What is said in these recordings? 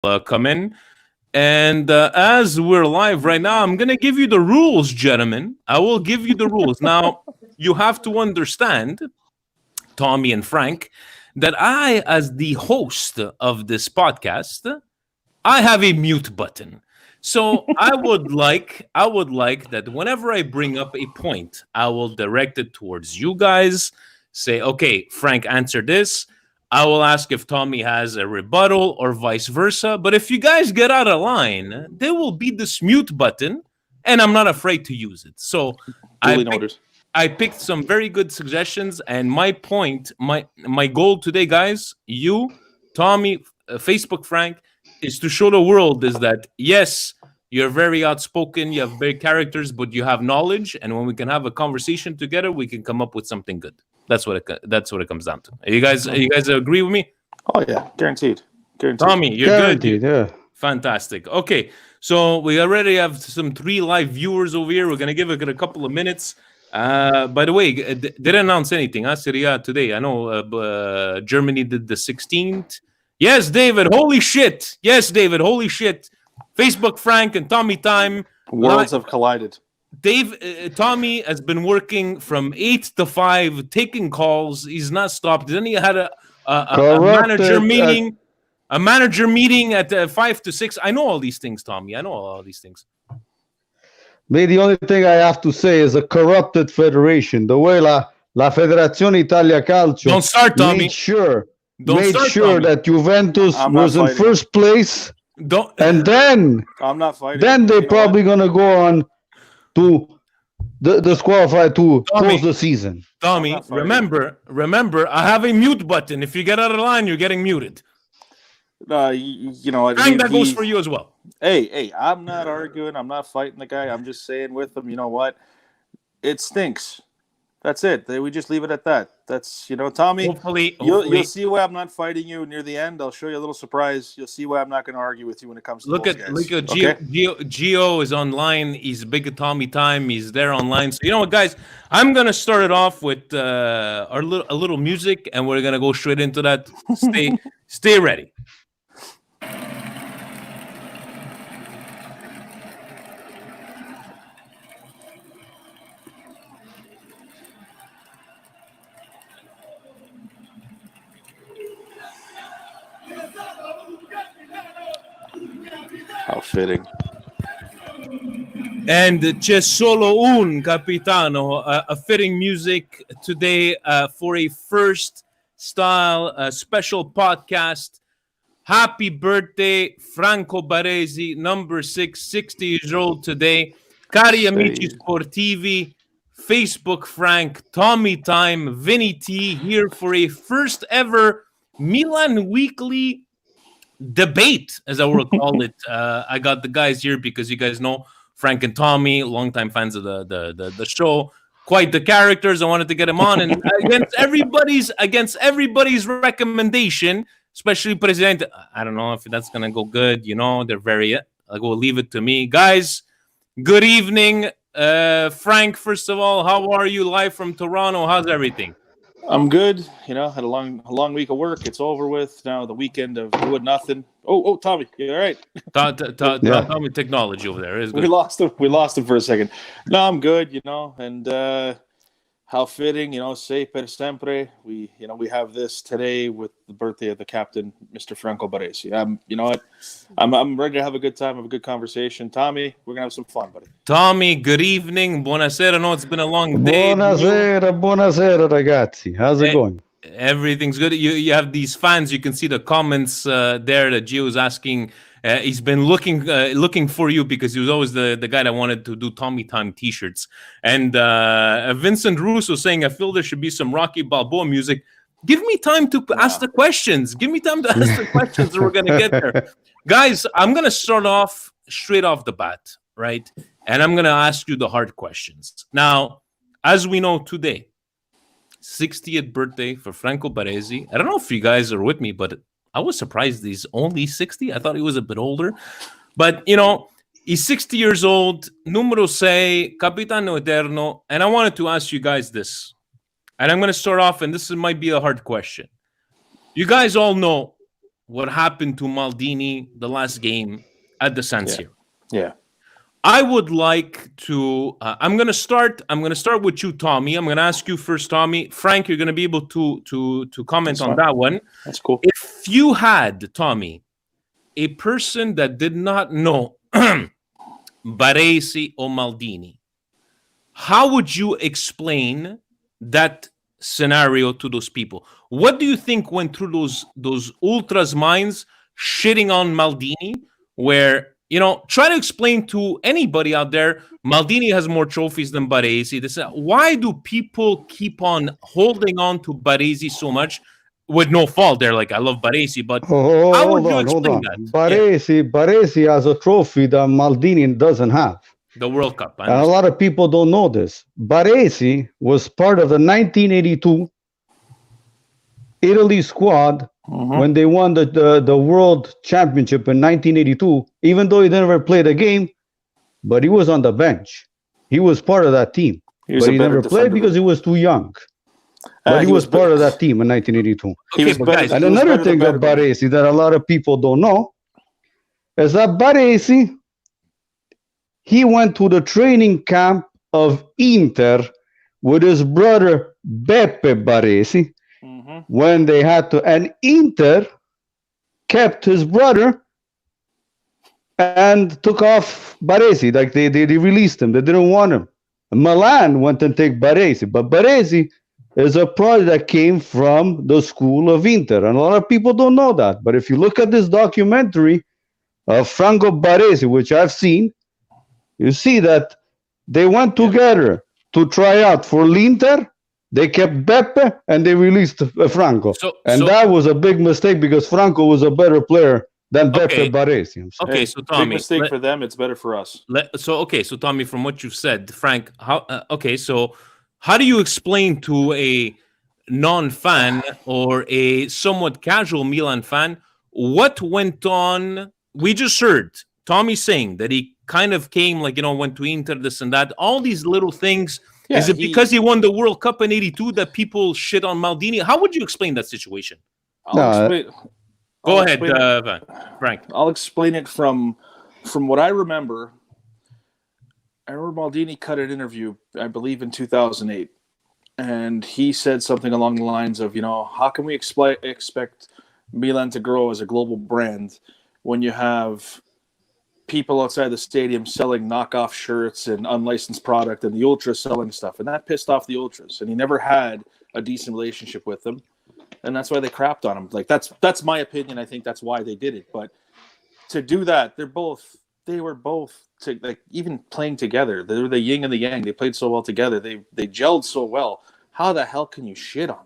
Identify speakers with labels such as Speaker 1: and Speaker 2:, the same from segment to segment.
Speaker 1: come in. And as we're live right now, I'm going to give you the rules, gentlemen. I will give you the rules. Now, you have to understand, Tommy and Frank, that I, as the host of this podcast, I have a mute button. So I would like that whenever I bring up a point, I will direct it towards you guys. Say, okay, Frank, answer this. I will ask if Tommy has a rebuttal or vice versa. But if you guys get out of line, there will be this mute button, and I'm not afraid to use it. So I
Speaker 2: Duly
Speaker 1: picked,
Speaker 2: noted.
Speaker 1: I picked some very good suggestions, and my point, my goal today, guys, you, Tommy, Facebook Frank, is to show the world is that yes, you're very outspoken, you have great characters, but you have knowledge, and when we can have a conversation together, we can come up with something good. That's what it comes down to. You guys agree with me?
Speaker 2: Oh yeah, guaranteed.
Speaker 1: Tommy, you're good.
Speaker 3: Guaranteed, yeah.
Speaker 1: Fantastic. Okay, so we already have some 3 live viewers over here. We're gonna give it a couple of minutes. By the way, didn't announce anything, huh? Serie A today. I know Germany did the 16th. Yes, David. Holy shit. Yes, David. Holy shit. Facebook Frank and Tommy Time.
Speaker 2: Worlds have collided.
Speaker 1: Tommy has been working from 8 to 5, taking calls. He's not stopped. Then he had a manager meeting. A manager meeting at 5 to 6. I know all these things, Tommy. I know all these things.
Speaker 3: Me, the only thing I have to say is a corrupted federation. The way la Federazione Italia Calcio
Speaker 1: Don't start, Tommy.
Speaker 3: made sure
Speaker 1: Don't start, Tommy.
Speaker 3: that Juventus
Speaker 2: I'm not
Speaker 3: was in
Speaker 2: fighting.
Speaker 3: first place,
Speaker 1: Don't.
Speaker 3: and then
Speaker 2: I'm not fighting.
Speaker 3: they're
Speaker 2: You know
Speaker 3: probably
Speaker 2: what?
Speaker 3: gonna go on to disqualify to
Speaker 1: Tommy.
Speaker 3: close the season.
Speaker 1: Tommy,
Speaker 2: I'm not fighting.
Speaker 1: remember, I have a mute button. If you get out of line, you're getting muted.
Speaker 2: You know what?
Speaker 1: Frank, that goes for you as well.
Speaker 2: Hey, I'm not arguing. I'm not fighting the guy. I'm just saying with him. You know what? It stinks. That's it. We just leave it at that. That's Tommy.
Speaker 1: Hopefully,
Speaker 2: You'll see why I'm not fighting you near the end. I'll show you a little surprise. You'll see why I'm not going to argue with you when it comes to
Speaker 1: look
Speaker 2: those
Speaker 1: at
Speaker 2: guys.
Speaker 1: look at
Speaker 2: Okay?
Speaker 1: Gio is online. He's big at Tommy Time. He's there online. So you know what, guys? I'm gonna start it off with a little music, and we're gonna go straight into that. Stay ready.
Speaker 2: How fitting.
Speaker 1: And c'è solo un capitano, a fitting music today for a first style special podcast. Happy birthday, Franco Baresi, number 6, 60 years old today. Cari amici sportivi, Facebook Frank, Tommy Time, Vinny T here for a first ever Milan Weekly debate, as I will call it. I got the guys here because you guys know Frank and Tommy, longtime fans of the show, quite the characters. I wanted to get them on, and against everybody's recommendation, especially Presidente. I don't know if that's gonna go good. They're very. We'll leave it to me, guys. Good evening, Frank. First of all, how are you? Live from Toronto. How's everything?
Speaker 2: I'm good. Had a long week of work. It's over with now. The weekend of doing nothing. Oh, Tommy, you all right?
Speaker 1: Tommy, technology over there is good.
Speaker 2: We lost him for a second. No, I'm good. And how fitting. Se per sempre. We have this today with the birthday of the captain, Mr. Franco Baresi. You know what? I'm ready to have a good time, have a good conversation. Tommy, we're gonna have some fun, buddy.
Speaker 1: Tommy, good evening. Buonasera. I know it's been a long day.
Speaker 3: Buonasera, ragazzi. How's it going?
Speaker 1: Everything's good. You have these fans. You can see the comments there that Gio is asking. He's been looking for you because he was always the guy that wanted to do Tommy Time T-shirts. And Vincent Russo saying, I feel there should be some Rocky Balboa music. Give me time to ask the questions. Give me time to ask the questions, and we're going to get there. Guys, I'm going to start off straight off the bat, right? And I'm going to ask you the hard questions. Now, as we know today, 60th birthday for Franco Baresi. I don't know if you guys are with me, but I was surprised he's only 60. I thought he was a bit older. But, he's 60 years old, numero 6, capitano eterno. And I wanted to ask you guys this. And I'm going to start off, and this might be a hard question. You guys all know what happened to Maldini the last game at the San Siro.
Speaker 2: Yeah.
Speaker 1: I would like to. I'm gonna start. With you, Tommy. I'm gonna ask you first, Tommy. Frank, you're gonna be able to comment on that one.
Speaker 2: That's cool.
Speaker 1: If you had, Tommy, a person that did not know Baresi or Maldini, how would you explain that scenario to those people? What do you think went through those ultras' minds shitting on Maldini? Where, try to explain to anybody out there, Maldini has more trophies than Baresi. Why do people keep on holding on to Baresi so much? With no fault, they're like, I love Baresi, but how would you explain that?
Speaker 3: Baresi has a trophy that Maldini doesn't have.
Speaker 1: The World Cup.
Speaker 3: And a lot of people don't know this. Baresi was part of the 1982 Italy squad when they won the World Championship in 1982, even though he never played a game, but he was on the bench. He was part of that team. But he never played because he was too young. But he was part of that team in 1982.
Speaker 1: Okay,
Speaker 3: and another thing about Baresi that a lot of people don't know is that Baresi, he went to the training camp of Inter with his brother Beppe Baresi when they had to, and Inter kept his brother and took off Baresi. Like they released him. They didn't want him. Milan went and take Baresi, but Baresi is a product that came from the school of Inter, and a lot of people don't know that. But if you look at this documentary of Franco Baresi, which I've seen, you see that they went together to try out for l'Inter. They kept Beppe and they released Franco. That was a big mistake because Franco was a better player than Beppe Baresi.
Speaker 1: Okay, so Tommy,
Speaker 2: big mistake for them. It's better for us.
Speaker 1: So Tommy, from what you've said, Frank, how do you explain to a non-fan or a somewhat casual Milan fan what went on? We just heard Tommy saying that he kind of came, went to Inter, this and that, all these little things. Yeah, is it because he won the World Cup in '82 that people shit on Maldini? How would you explain that situation? Go ahead, Frank.
Speaker 2: I'll explain it from what I remember. I remember Maldini cut an interview, I believe, in 2008, and he said something along the lines of, how can we expect Milan to grow as a global brand when you have people outside the stadium selling knockoff shirts and unlicensed product and the ultras selling stuff? And that pissed off the ultras, and he never had a decent relationship with them, and that's why they crapped on him. That's my opinion. I think that's why they did it. But to do that, they were both even playing together. They were the yin and the yang. They played so well together. They gelled so well. How the hell can you shit on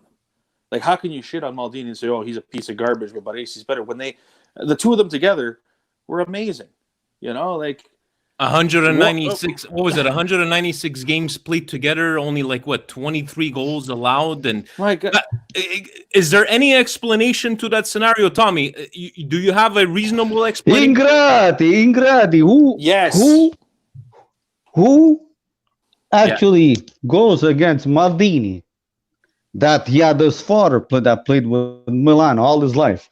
Speaker 2: them? How can you shit on Maldini and say, oh, he's a piece of garbage, but Baresi's better? When the two of them together were amazing.
Speaker 1: 196. What was it? 196 games played together. Only 23 goals allowed. And
Speaker 2: my God,
Speaker 1: is there any explanation to that scenario, Tommy? Do you have a reasonable explanation?
Speaker 3: Ingrati. Who actually goes against Maldini? That he had his father that played with Milan all his life,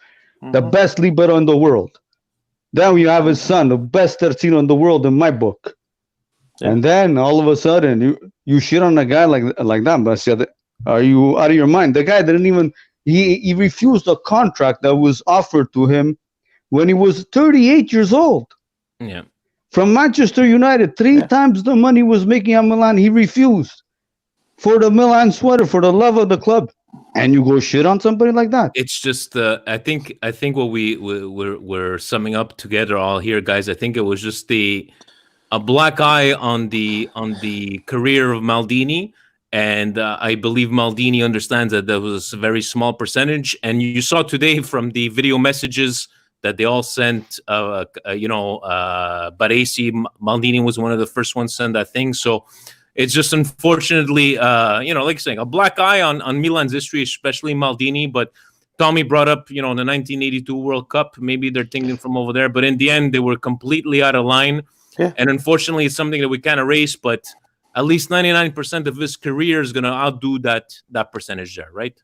Speaker 3: the best libero in the world. Then you have his son, the best terzino in the world in my book. Yeah. And then all of a sudden you shit on a guy like that. But I said, are you out of your mind? The guy didn't even, he refused a contract that was offered to him when he was 38 years old.
Speaker 1: Yeah.
Speaker 3: From Manchester United, three times the money he was making at Milan, he refused. For the Milan sweater, for the love of the club. And you go shit on somebody like that.
Speaker 1: It's just I think what we're summing up together all here, guys. I think it was just a black eye on the career of Maldini, and I believe Maldini understands that there was a very small percentage. And you saw today from the video messages that they all sent. Baresi, Maldini was one of the first ones sent that thing. So. It's just unfortunately, like you're saying, a black eye on Milan's history, especially Maldini. But Tommy brought up, the 1982 World Cup. Maybe they're thinking from over there. But in the end, they were completely out of line. Yeah. And unfortunately, it's something that we can't erase. But at least 99% of his career is going to outdo that percentage there, right?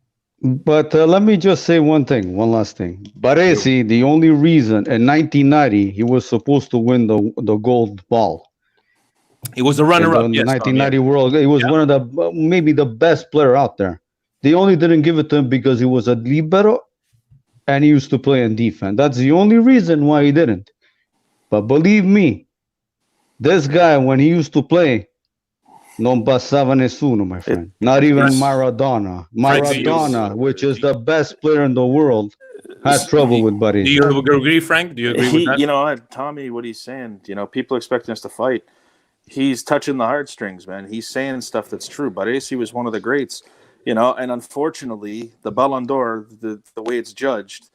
Speaker 3: But let me just say one last thing. Baresi, the only reason in 1990 he was supposed to win the gold ball
Speaker 1: He was a
Speaker 3: in
Speaker 1: runner-up.
Speaker 3: the
Speaker 1: Yes, Tom. Yeah.
Speaker 3: 1990 World. He was one of the maybe the best player out there. They only didn't give it to him because he was a libero and he used to play in defense. That's the only reason why he didn't. But believe me, this guy when he used to play, non passava nessuno, my friend. Not even
Speaker 1: Frank,
Speaker 3: Maradona.
Speaker 1: Frank, do you
Speaker 3: Maradona, which is the best player in the world, had trouble with
Speaker 1: do
Speaker 3: Baresi.
Speaker 1: you agree, Frank? Do you agree with
Speaker 2: He,
Speaker 1: that?
Speaker 2: you know, Tommy, what he's saying, people expecting us to fight. He's touching the heartstrings, man. He's saying stuff that's true. Baresi was one of the greats, and unfortunately, the Ballon d'Or, the way it's judged,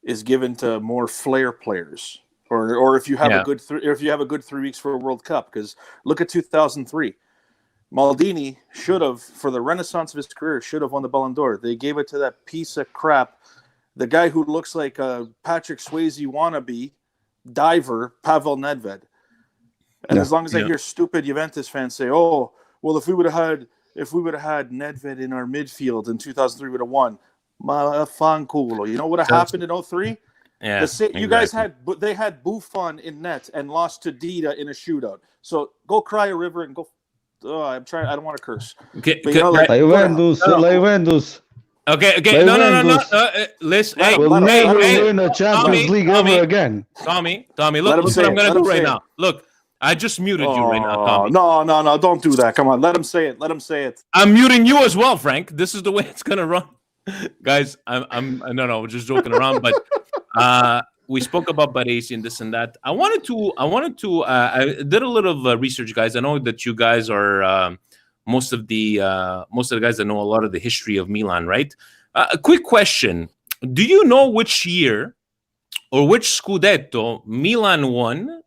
Speaker 2: is given to more flair players, or if you have a
Speaker 1: Yeah.
Speaker 2: good if you have a good 3 weeks for a World Cup. Because look at 2003, Maldini should have, for the renaissance of his career, should have won the Ballon d'Or. They gave it to that piece of crap, the guy who looks like a Patrick Swayze wannabe diver, Pavel Nedved. And
Speaker 3: Yeah.
Speaker 2: as long as I hear stupid Juventus fans say, "Oh, well, if we would have had Nedved in our midfield in 2003, would have won." Fanculo. You know what happened in 03?
Speaker 1: Yeah.
Speaker 2: You guys had Buffon in net and lost to Dida in a shootout. So go cry a river and go. Oh, I'm trying. I don't want to curse.
Speaker 1: Okay.
Speaker 2: But, like,
Speaker 3: La Juventus, La Juventus
Speaker 1: Okay.
Speaker 3: La
Speaker 1: No.
Speaker 3: Juventus
Speaker 1: Listen,
Speaker 2: Let
Speaker 1: hey,
Speaker 2: him-
Speaker 3: will
Speaker 2: let him-
Speaker 3: never
Speaker 2: let him-
Speaker 3: win a Champions
Speaker 1: Tommy,
Speaker 3: League
Speaker 1: Tommy.
Speaker 3: ever again.
Speaker 1: Tommy,
Speaker 2: Let
Speaker 1: look
Speaker 2: him
Speaker 1: what
Speaker 2: say
Speaker 1: I'm
Speaker 2: it.
Speaker 1: going
Speaker 2: Let
Speaker 1: to
Speaker 2: him
Speaker 1: do right
Speaker 2: say
Speaker 1: now.
Speaker 2: it.
Speaker 1: Look, I just muted you right now, Tommy.
Speaker 2: No, don't do that. Come on, let him say it. Let him say it.
Speaker 1: I'm muting you as well, Frank. This is the way it's going to run. Guys, no, we're just joking around, but we spoke about Baresi and this and that. I I did a little research, guys. I know that you guys are most of the guys that know a lot of the history of Milan, right? A quick question: do you know which year or which Scudetto Milan won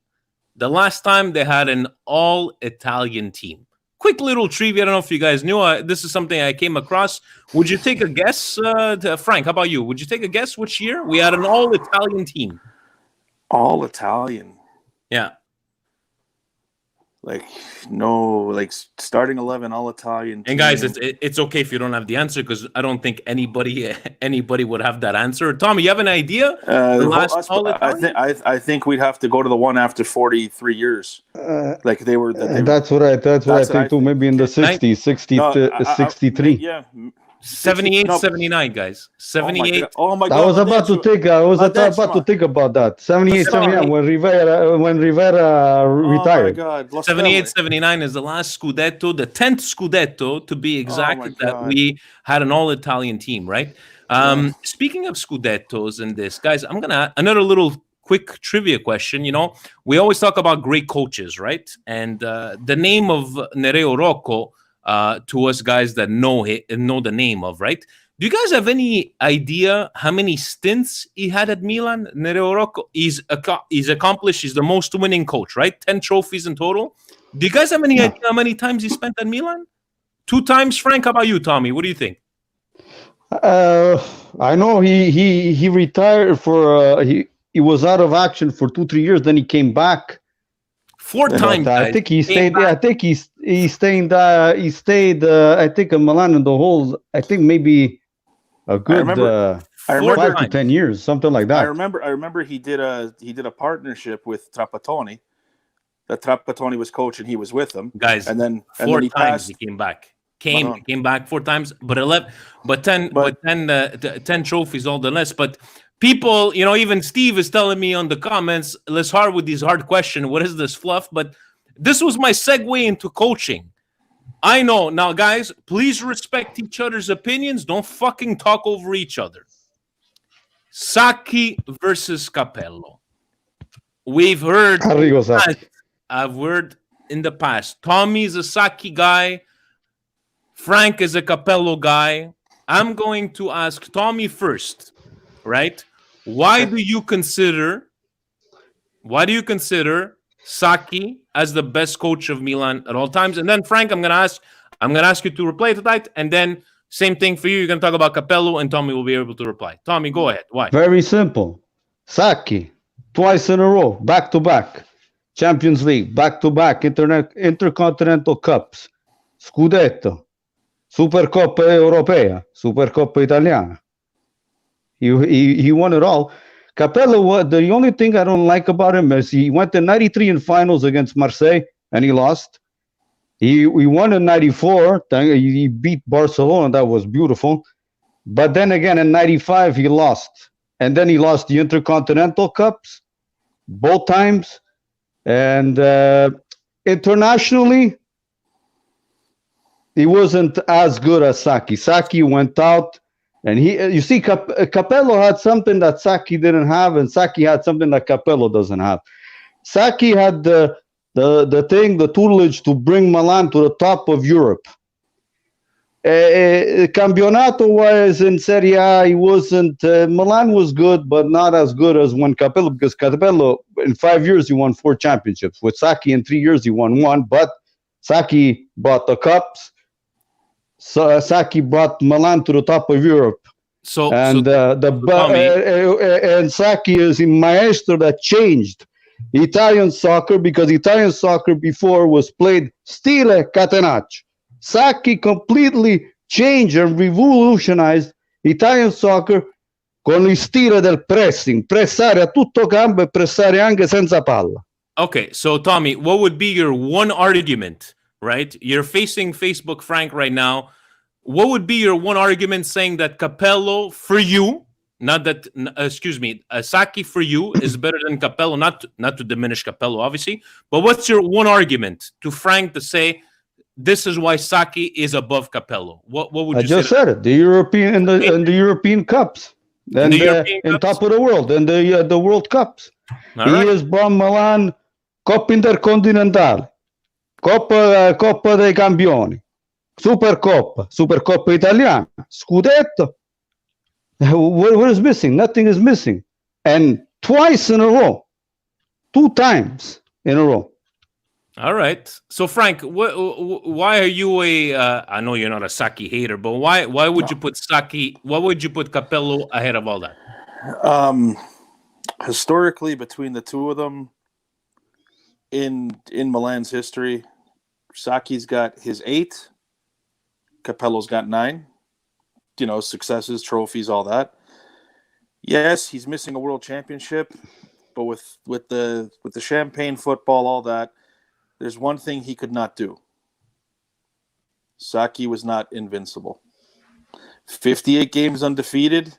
Speaker 1: the last time they had an all-Italian team? Quick little trivia. I don't know if you guys knew. This is something I came across. Would you take a guess, Frank? How about you? Would you take a guess which year we had an all-Italian team?
Speaker 2: All Italian.
Speaker 1: Yeah.
Speaker 2: Like starting 11, all Italian.
Speaker 1: And guys,
Speaker 2: team.
Speaker 1: it's okay if you don't have the answer because I don't think anybody would have that answer. Tommy, you have an idea? The last all-Italian?
Speaker 2: I think we'd have to go to the one after 43 years. Like they were.
Speaker 3: That's what I think too. Maybe in the 60s, 63.
Speaker 2: Yeah.
Speaker 1: 78, 79, guys. 78.
Speaker 2: Oh my God!
Speaker 3: I was about to think about that. 78, 79 when Rivera retired.
Speaker 2: Oh my God!
Speaker 1: 78, 79 is the last Scudetto, the 10th Scudetto to be exact, that we had an all-Italian team, right? Speaking of Scudettos and this, guys, I'm going to another little quick trivia question. We always talk about great coaches, right? And the name of Nereo Rocco, to us guys that know the name of, right? Do you guys have any idea how many stints he had at Milan? Nereo Rocco, he's accomplished. He's the most winning coach, right? 10 trophies in total. Do you guys have any idea how many times he spent at Milan? 2 times, Frank. How about you, Tommy? What do you think?
Speaker 3: I know he retired for he was out of action for 2-3 years. Then he came back.
Speaker 1: 4 times.
Speaker 3: I think he stayed. Yeah, I think he stayed. He stayed. I think in Milan in the whole. I think maybe a good 5 to 10 years, something like that.
Speaker 2: I remember he did a partnership with Trapattoni. That Trapattoni was coach and he was with him,
Speaker 1: guys.
Speaker 2: And then
Speaker 1: 4 times he came back. Came back 4 times, but 10 trophies all the less. But people, even Steve is telling me on the comments, let's hard with these hard questions. What is this fluff? But this was my segue into coaching. I know. Now, guys, please respect each other's opinions. Don't fucking talk over each other. Sacchi versus Capello. We've heard. I've heard in the past. Tommy's a Sacchi guy. Frank is a Capello guy. I'm going to ask Tommy first, right? Why do you consider Sacchi as the best coach of Milan at all times? And then Frank, I'm gonna ask you to reply to that, and then same thing for you. You're gonna talk about Capello, and Tommy will be able to reply. Tommy, go ahead. Why?
Speaker 3: Very simple. Sacchi, twice in a row, back to back, Champions League, back to back, Intercontinental Cups, Scudetto, Supercoppa Europea, Supercoppa Italiana. He won it all. Capello, the only thing I don't like about him is he went to 93 in finals against Marseille and he lost. He won in 94. He beat Barcelona. That was beautiful. But then again, in 95, he lost. And then he lost the Intercontinental Cups both times. And internationally, he wasn't as good as Sacchi. Sacchi went out, and you see, Capello had something that Sacchi didn't have, and Sacchi had something that Capello doesn't have. Sacchi had the tutelage to bring Milan to the top of Europe. Campionato-wise in Serie A, he wasn't. Milan was good, but not as good as when Capello, because Capello in 5 years he won 4 championships. With Sacchi in 3 years he won 1, but Sacchi bought the cups. So Sacchi brought Milan to the top of Europe. And Sacchi is a maestro that changed Italian soccer, because Italian soccer before was played stile catenaccio. Sacchi completely changed and revolutionized Italian soccer con il stile del pressing, pressare a tutto campo e pressare anche senza palla.
Speaker 1: Okay, so Tommy, what would be your one argument, right? You're facing Facebook Frank right now. What would be your one argument saying that Capello for you, Sacchi for you is better than Capello, not to diminish Capello, obviously, but what's your one argument to Frank to say this is why Sacchi is above Capello? What would you say?
Speaker 3: I just said it. The European and the European Cups, and in top of the world, and the World Cups. He has brought Milan Coppa Intercontinentale, Coppa dei Campioni, Supercoppa Italiana, Scudetto. What is missing? Nothing is missing, and twice in a row, 2 times in a row.
Speaker 1: All right. So, Frank, why are you I know you're not a Sacchi hater, but why would you put Sacchi? Why would you put Capello ahead of all that?
Speaker 2: Historically, between the two of them, in Milan's history, Sacchi's got his 8, Capello's got 9. Successes, trophies, all that. Yes, he's missing a world championship, but with the champagne football, all that, there's one thing he could not do. Sacchi was not invincible. 58 games undefeated,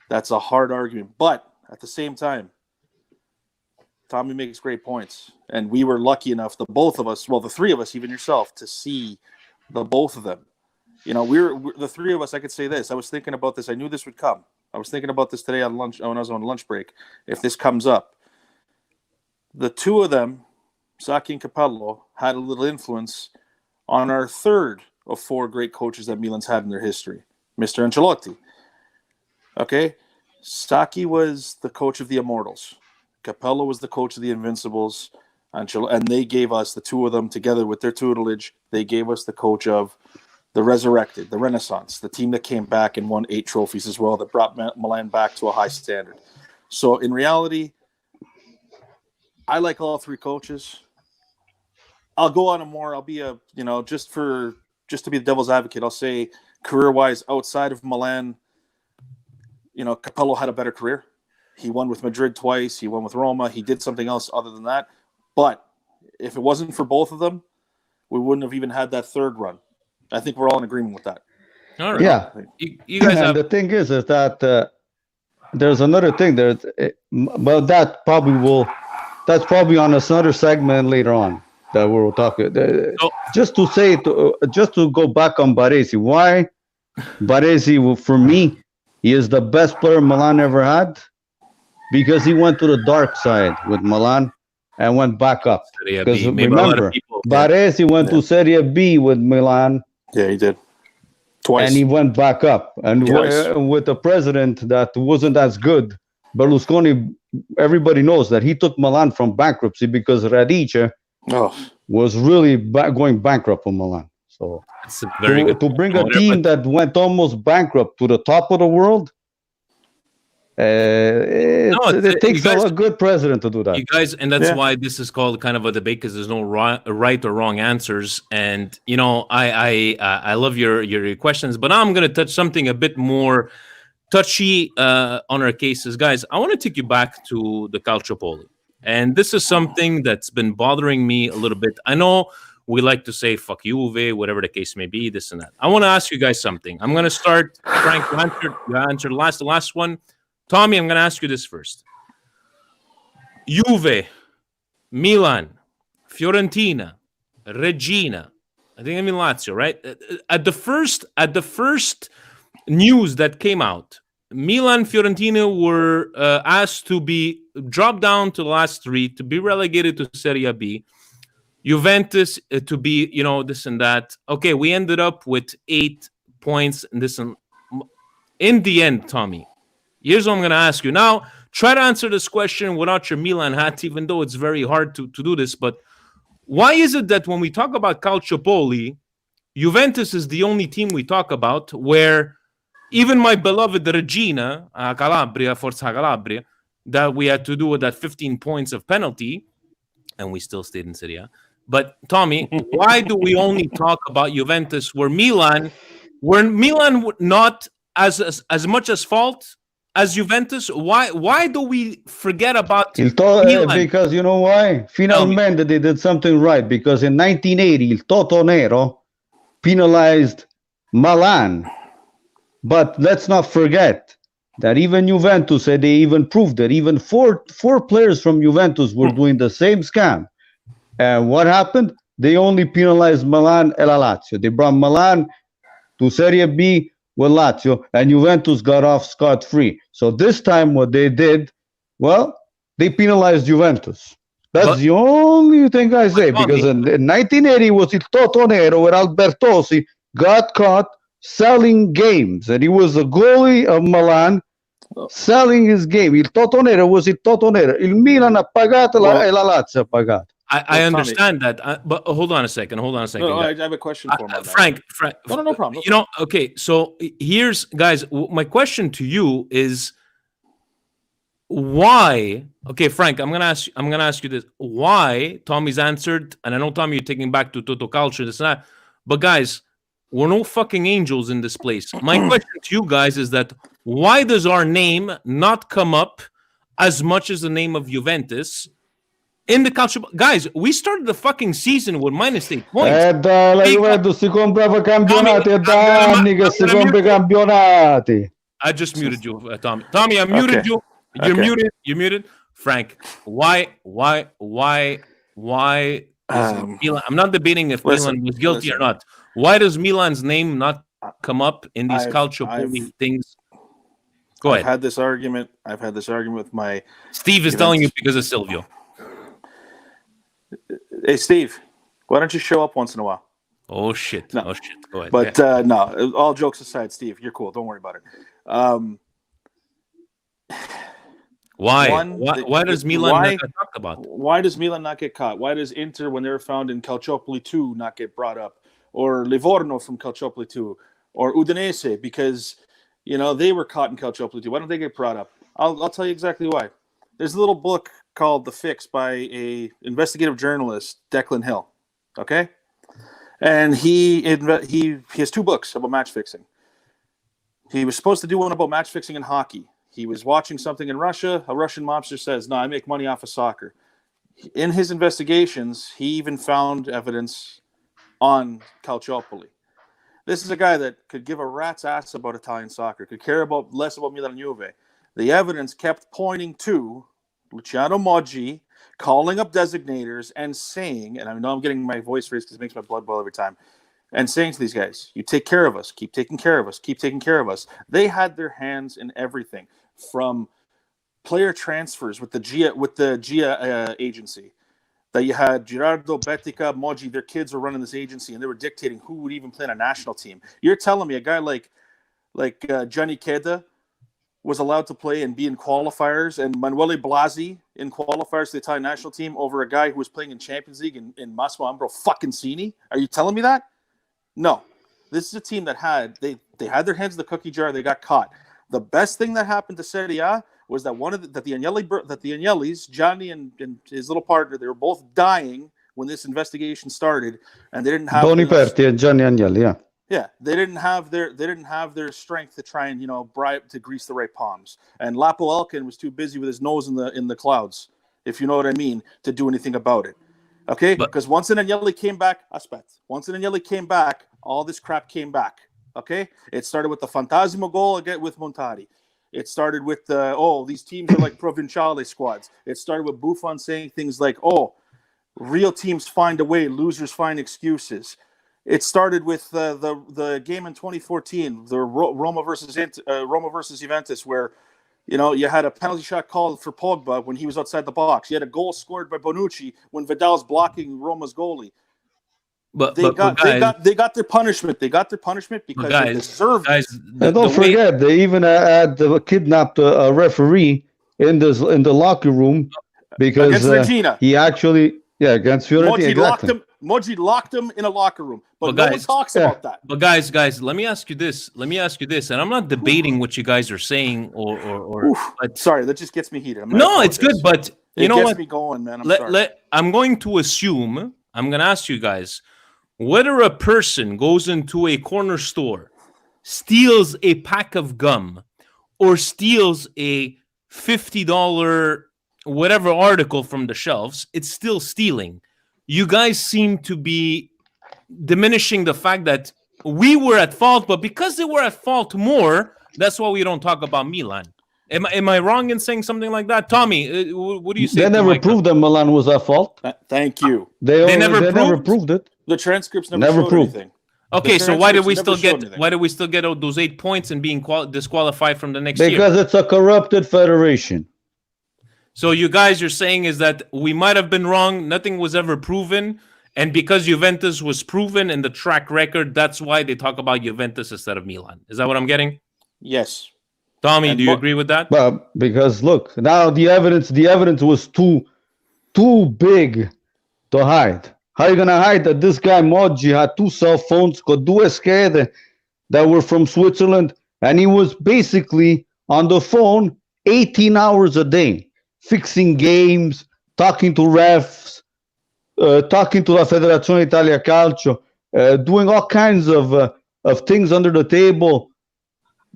Speaker 2: that's a hard argument. But at the same time, Tommy makes great points. And we were lucky enough, the both of us, well, the 3 of us, even yourself, to see the both of them. We're the 3 of us, I could say this. I was thinking about this. I knew this would come. I was thinking about this today on lunch when I was on lunch break. If this comes up, the 2 of them, Sacchi and Capello, had a little influence on our 3rd of 4 great coaches that Milan's had in their history, Mr. Ancelotti. Okay? Sacchi was the coach of the Immortals. Capello was the coach of the Invincibles. And they gave us, the 2 of them together with their tutelage, they gave us the coach of the Resurrected, the Renaissance, the team that came back and won 8 trophies as well, that brought Milan back to a high standard. So in reality, I like all 3 coaches. I'll go on more. I'll be just to be the devil's advocate, I'll say career-wise, outside of Milan, Capello had a better career. He won with Madrid twice. He won with Roma. He did something else other than that. But if it wasn't for both of them, we wouldn't have even had that 3rd run. I think we're all in agreement with that.
Speaker 1: All right.
Speaker 3: Yeah.
Speaker 1: You guys have...
Speaker 3: The thing is that there's another thing there, but that's probably on another segment later on that we'll talk. Just to go back on Baresi, why Baresi, for me, he is the best player Milan ever had, because he went to the dark side with Milan and went back up. Because remember, Baresi went to Serie B with Milan.
Speaker 2: Yeah, he did. Twice.
Speaker 3: And he went back up. And with a president that wasn't as good, Berlusconi, everybody knows that he took Milan from bankruptcy because Radice was really going bankrupt for Milan. So to bring a team that went almost bankrupt to the top of the world,
Speaker 1: No,
Speaker 3: It
Speaker 1: you
Speaker 3: takes
Speaker 1: guys,
Speaker 3: a good president to do that.
Speaker 1: you guys, and that's
Speaker 2: Yeah.
Speaker 1: why this is called kind of a debate, because there's no right or wrong answers. And I love your questions, but now I'm going to touch something a bit more touchy on our cases, guys. I want to take you back to the Calciopoli, and this is something that's been bothering me a little bit. I know we like to say "fuck Juve," whatever the case may be, this and that. I want to ask you guys something. I'm going to start. Frank, you answered the last one. Tommy, I'm going to ask you this first. Juve, Milan, Fiorentina, Regina. I think I mean Lazio, right? At the first news that came out, Milan, Fiorentina were asked to be dropped down to the last three, to be relegated to Serie B. Juventus to be, this and that. Okay, we ended up with 8 points and this and in the end, Tommy. Here's what I'm going to ask you now. Try to answer this question without your Milan hat, even though it's very hard to do this. But why is it that when we talk about Calciopoli, Juventus is the only team we talk about where even my beloved Regina, Calabria, Forza Calabria, that we had to do with that 15 points of penalty, and we still stayed in Serie A. But Tommy, why do we only talk about Juventus where Milan not as much as fault as Juventus? Why do we forget about Milan?
Speaker 3: Because you know why? Finalmente they did something right, because in 1980 il Toto Nero penalized Milan. But let's not forget that even Juventus, they even proved that even four players from Juventus were doing the same scam. And what happened? They only penalized Milan and Lazio. They brought Milan to Serie B with Lazio, and Juventus got off scot-free. So this time what they did, well, they penalized Juventus. That's the only thing I say, because in 1980 was il Toto Nero, where Albertosi got caught selling games, and he was the goalie of Milan selling his game. Il Toto Nero was il Toto Nero. Il Milan ha pagato e la Lazio ha pagato.
Speaker 1: I understand that, but hold on a second.
Speaker 2: No, I have a question for him.
Speaker 1: Frank.
Speaker 2: No problem.
Speaker 1: Okay. So here's, guys, my question to you is why? Okay, Frank, I'm gonna ask you this. Why? Tommy's answered, and I know Tommy, you're taking back to Toto Culture, this and that. But guys, we're no fucking angels in this place. My question to you guys is that why does our name not come up as much as the name of Juventus? In the calcio, guys, we started the fucking season with -8 points.
Speaker 3: La Juventus si comprava campionati, è da anni che si compra campionati.
Speaker 1: I just muted you, Tommy. Tommy, I muted you. You're muted. Frank, why? Milan? I'm not debating if Milan was guilty or not. Why does Milan's name not come up in these Calciopoli things? Go ahead.
Speaker 2: I've had this argument with my.
Speaker 1: Steve is telling you because of Silvio.
Speaker 2: Hey, Steve, why don't you show up once in a while?
Speaker 1: Oh, shit.
Speaker 2: No.
Speaker 1: Oh, shit. Go ahead.
Speaker 2: But no, all jokes aside, Steve, you're cool. Don't worry about it.
Speaker 1: Why? Why does Milan not get talked about?
Speaker 2: Why does Milan not get caught? Why does Inter, when they were found in Calciopoli 2, not get brought up? Or Livorno from Calciopoli 2? Or Udinese, because, they were caught in Calciopoli 2. Why don't they get brought up? I'll tell you exactly why. There's a little book called The Fix by a investigative journalist, Declan Hill. Okay? And he has 2 books about match fixing. He was supposed to do one about match fixing in hockey. He was watching something in Russia. A Russian mobster says, "No, I make money off of soccer." In his investigations, he even found evidence on Calciopoli. This is a guy that could give a rat's ass about Italian soccer, could care less about Milan and Juve. The evidence kept pointing to Luciano Moggi calling up designators and saying, and I know I'm getting my voice raised because it makes my blood boil every time, and saying to these guys, "You take care of us, keep taking care of us, keep taking care of us." They had their hands in everything, from player transfers with the GIA agency. That you had Girardo, Betica, Moggi, their kids were running this agency, and they were dictating who would even play on a national team. You're telling me a guy like Gianni Cheda was allowed to play and be in qualifiers, and Manuele Blasi in qualifiers to the Italian national team over a guy who was playing in Champions League in Massimo Ambro fucking Cini? Are you telling me that? No. This is a team that they had their hands in the cookie jar. They got caught. The best thing that happened to Serie A was that the Agnellis, Gianni and his little partner, they were both dying when this investigation started, and they didn't have
Speaker 3: Tony
Speaker 2: enough.
Speaker 3: Perti and Gianni Agnelli, yeah.
Speaker 2: Yeah, they didn't have their strength to try and bribe to grease the right palms. And Lapo Elkin was too busy with his nose in the clouds, if you know what I mean, to do anything about it. Okay, because once an Agnelli came back, once an Agnelli came back, all this crap came back. Okay, it started with the Fantasimo goal again with Montari. It started with these teams are like Provinciale squads. It started with Buffon saying things like, real teams find a way, losers find excuses. It started with the game in 2014, the Roma versus Juventus, where you had a penalty shot called for Pogba when he was outside the box. You had a goal scored by Bonucci when Vidal's blocking Roma's goalie. They got their punishment. They got their punishment because they deserved it.
Speaker 3: And don't forget, they even had kidnapped a referee in the locker room because he actually against Fiorentina.
Speaker 2: Moggi locked him in a locker room, but no one talks about that.
Speaker 1: But guys, let me ask you this, and I'm not debating what you guys are saying, but
Speaker 2: sorry, that just gets me heated.
Speaker 1: No, it's good, but you know what?
Speaker 2: It gets me going, man.
Speaker 1: I'm going to assume, I'm going to ask you guys, whether a person goes into a corner store, steals a pack of gum, or steals a $50 whatever article from the shelves, it's still stealing. You guys seem to be diminishing the fact that we were at fault, but because they were at fault more, that's why we don't talk about Milan. Am I wrong in saying something like that? Tommy, what do you say?
Speaker 3: They never proved that Milan was at fault.
Speaker 2: Thank you.
Speaker 3: They never proved it.
Speaker 2: The transcripts never proved anything.
Speaker 1: Okay, so why did we still get those 8 points and being disqualified from the next year?
Speaker 3: Because it's a corrupted federation.
Speaker 1: So you guys are saying is that we might have been wrong, nothing was ever proven, and because Juventus was proven in the track record, that's why they talk about Juventus instead of Milan. Is that what I'm getting?
Speaker 2: Yes.
Speaker 1: Tommy, do you agree with that?
Speaker 3: Well, because look, now the evidence was too big to hide. How are you gonna hide that this guy Moggi had 2 cell phones, got 2 schede that were from Switzerland, and he was basically on the phone 18 hours a day. Fixing games, talking to refs, talking to La Federazione Italia Calcio, doing all kinds of things under the table.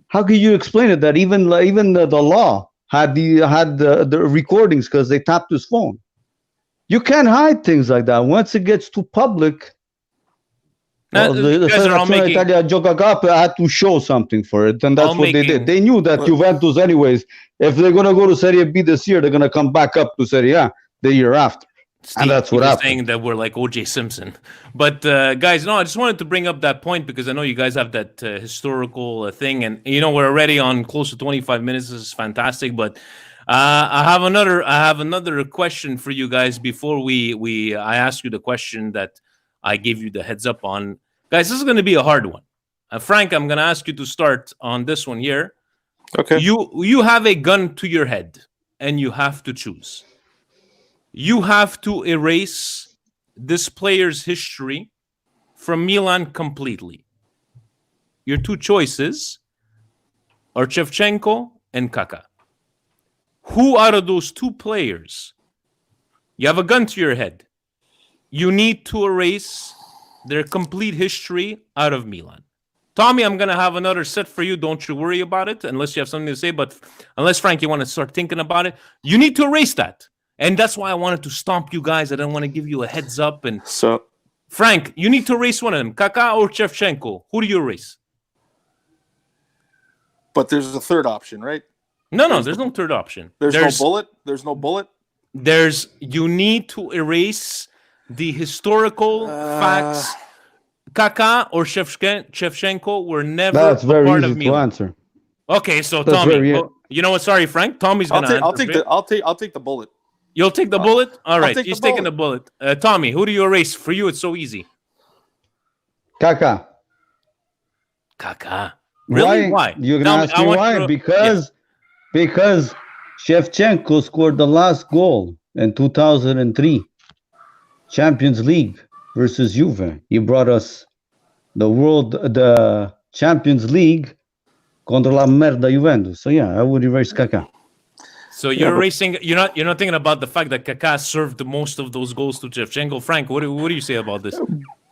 Speaker 3: How can you explain it that even the law had the recordings because they tapped his phone? You can't hide things like that. Once it gets too public, the Federazione Italia Gioca Cup had to show something for it, and that's what they did. They knew that Juventus, anyways, if they're going to go to Serie B this year, they're going to come back up to Serie A the year after.
Speaker 1: Steve, and that's what happened. Saying that we're like O.J. Simpson. But guys, no, I just wanted to bring up that point because I know you guys have that historical thing, and we're already on close to 25 minutes. This is fantastic, but I have another question for you guys before I ask you the question that I gave you the heads up on. Guys, this is going to be a hard one. Frank, I'm going to ask you to start on this one here.
Speaker 2: Okay.
Speaker 1: You have a gun to your head, and you have to choose. You have to erase this player's history from Milan completely. Your 2 choices are Shevchenko and Kaká. Who out of those 2 players, you have a gun to your head, you need to erase their complete history out of Milan? Tommy, I'm going to have another set for you. Don't you worry about it, unless you have something to say. But unless, Frank, you want to start thinking about it, you need to erase that. And that's why I wanted to stomp you guys. I didn't want to give you a heads up. And
Speaker 2: so,
Speaker 1: Frank, you need to erase one of them. Kaká or Shevchenko. Who do you erase?
Speaker 2: But there's a third option, right?
Speaker 1: No, there's no third option.
Speaker 2: There's no bullet? There's no bullet?
Speaker 1: You need to erase the historical facts. Kaká or Shevchenko were never a part of Milan.
Speaker 3: To answer.
Speaker 1: Okay, so Tommy, you know what? Sorry, Frank. Tommy's gonna answer.
Speaker 2: I'll take the bullet.
Speaker 1: You'll take the bullet? All right, he's taking the bullet. Tommy, who do you erase? For you, it's so easy.
Speaker 3: Kaká.
Speaker 1: Really? Why?
Speaker 3: You're gonna ask me why? Because Shevchenko scored the last goal in 2003, Champions League versus Juve. He brought us the Champions League contra la merda Juventus. So yeah, I would erase Kaká.
Speaker 1: So
Speaker 2: Yeah,
Speaker 1: you're
Speaker 2: but
Speaker 1: racing. You're not thinking about the fact that Kaká served most of those goals to Shevchenko. Frank, what do you say about this?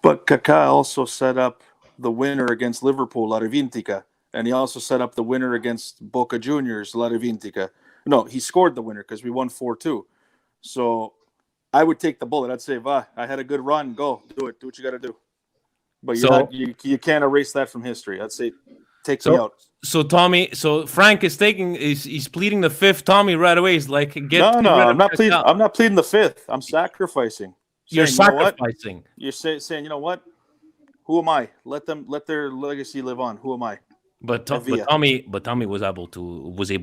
Speaker 2: but Kaká also set up the winner against Liverpool, La Revintica, and he also set up the winner against Boca Juniors, La Revintica. No, he scored the winner because we won 4-2. So I would take the bullet. I'd say, "Va, I had a good run. Go do it. Do what you got to do." But you're
Speaker 1: So
Speaker 2: not. You can't erase that from history. I'd say, take me
Speaker 1: so
Speaker 2: out.
Speaker 1: so Tommy. So Frank is he's pleading the fifth. Tommy right away is like get
Speaker 2: No,
Speaker 1: rid of
Speaker 2: I'm not pleading.
Speaker 1: Kaká.
Speaker 2: I'm not pleading the fifth. I'm sacrificing.
Speaker 1: You're
Speaker 2: Saying, you know what?
Speaker 1: sacrificing.
Speaker 2: You're saying, you know what? Who am I? Let their legacy live on. Who am I?
Speaker 1: But
Speaker 2: Evia.
Speaker 1: Tommy was able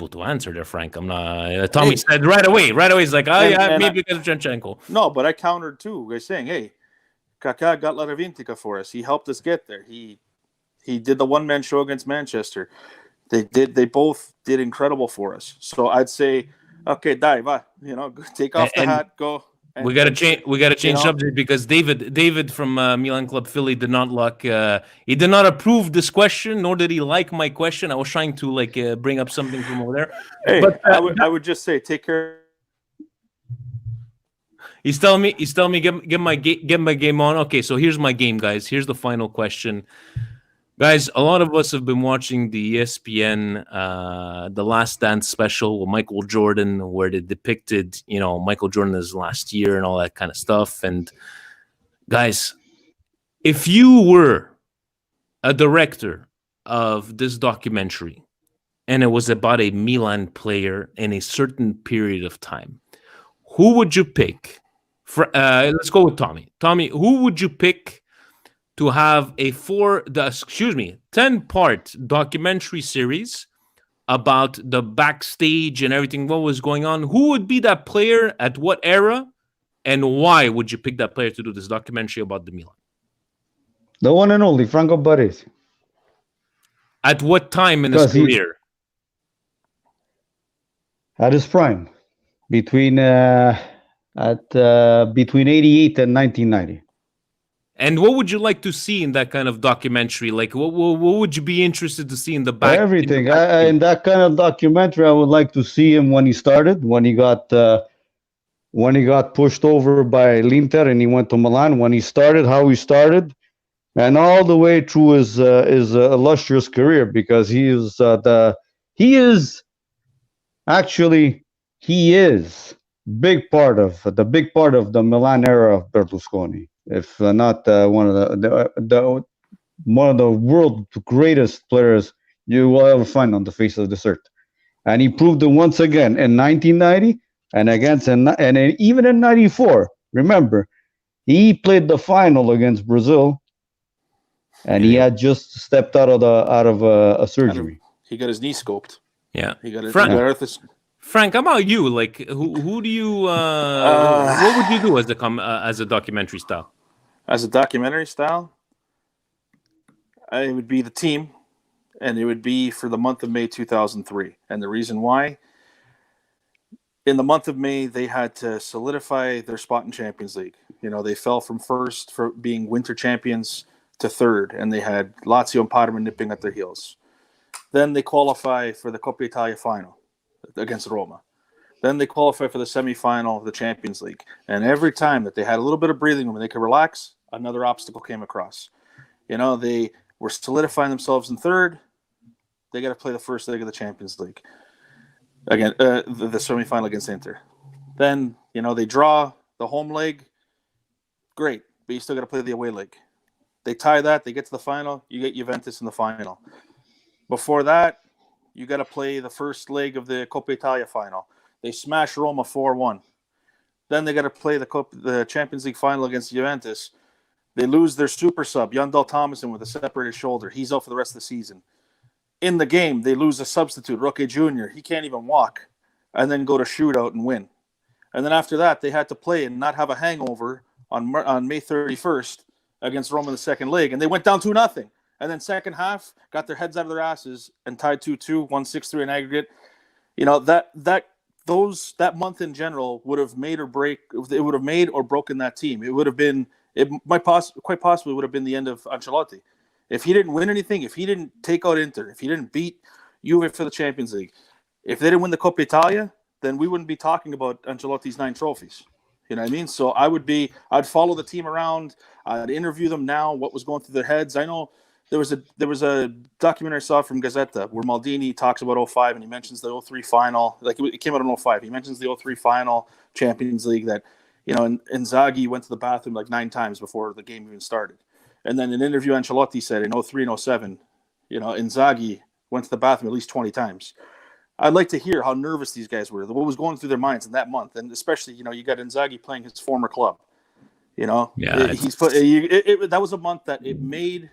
Speaker 1: to answer there, Frank. I'm not. Tommy
Speaker 2: Hey.
Speaker 1: said right away. He's like, oh yeah,
Speaker 2: And
Speaker 1: maybe because of Shevchenko.
Speaker 2: No, but I countered too by saying, "Hey, Kaká got La Revintica for us. He helped us get there. He did the one man show against Manchester. They both did incredible for us. So I'd say, okay, va, take off the
Speaker 1: And
Speaker 2: hat, go.
Speaker 1: we gotta change. We gotta change
Speaker 2: know-
Speaker 1: subject because David from Milan Club Philly did not like. He did not approve this question, nor did he like my question. I was trying to bring up something from over there.
Speaker 2: Hey,
Speaker 1: But,
Speaker 2: I would just say, take care.
Speaker 1: He's telling me get my game on. Okay, so here's my game, guys. Here's the final question. Guys, a lot of us have been watching the ESPN The Last Dance special with Michael Jordan, where they depicted, Michael Jordan's last year and all that kind of stuff. And guys, if you were a director of this documentary and it was about a Milan player in a certain period of time, who would you pick? Let's go with Tommy. Tommy, who would you pick to have a 10-part documentary series about the backstage and everything, what was going on? Who would be that player at what era? And why would you pick that player to do this documentary about the Milan?
Speaker 3: The one and only Franco Baresi.
Speaker 1: At what time in his career?
Speaker 3: At his prime, between 88 and 1990.
Speaker 1: And what would you like to see in that kind of documentary? Like, what would you be interested to see in the back?
Speaker 3: Everything. In that kind of documentary, I would like to see him when he started, when he got pushed over by l'Inter and he went to Milan. When he started, how he started, and all the way through his illustrious career, because he is big part of the Milan era of Berlusconi, if not one of the world's greatest players you will ever find on the face of this earth. And he proved it once again in 1990 and even in 94. Remember, he played the final against Brazil, and he had just stepped out of a surgery.
Speaker 2: He got his knee scoped.
Speaker 1: Yeah,
Speaker 2: He got his
Speaker 1: Frank, how about you? Like, who do you? What would you do as a documentary style?
Speaker 2: As a documentary style, it would be the team, and it would be for the month of May 2003. And the reason why, in the month of May, they had to solidify their spot in Champions League. They fell from first for being winter champions to third, and they had Lazio and Parma nipping at their heels. Then they qualify for the Coppa Italia final against Roma. Then they qualify for the semi-final of the Champions League. And every time that they had a little bit of breathing room and they could relax, another obstacle came across. They were solidifying themselves in third. They got to play the first leg of the Champions League. Again, the semi-final against Inter. Then, they draw the home leg. Great. But you still got to play the away leg. They tie that. They get to the final. You get Juventus in the final. Before that, you got to play the first leg of the Coppa Italia final. They smash Roma 4-1. Then they got to play the Champions League final against Juventus. They lose their super sub, Yandel Thomason, with a separated shoulder. He's out for the rest of the season. In the game, they lose a substitute, Roque Jr. He can't even walk. And then go to shootout and win. And then after that, they had to play and not have a hangover on May 31st against Roma in the second leg. And they went down 2-0. And then second half, got their heads out of their asses and tied 2-2, won 6-3 in aggregate. That month in general would have made or broken that team. Quite possibly would have been the end of Ancelotti. If he didn't win anything, if he didn't take out Inter, if he didn't beat Juve for the Champions League, if they didn't win the Coppa Italia, then we wouldn't be talking about Ancelotti's 9 trophies. You know what I mean? So I'd follow the team around. I'd interview them now, what was going through their heads. I know there was a documentary I saw from Gazzetta where Maldini talks about 05 and he mentions the 03 final. Like it came out in 05. He mentions the 03 final Champions League that, and Inzaghi went to the bathroom like 9 times before the game even started. And then in an interview, Ancelotti said in 03 and 07, Inzaghi went to the bathroom at least 20 times. I'd like to hear how nervous these guys were, what was going through their minds in that month. And especially, you got Inzaghi playing his former club.
Speaker 1: Yeah,
Speaker 2: that was a month that it made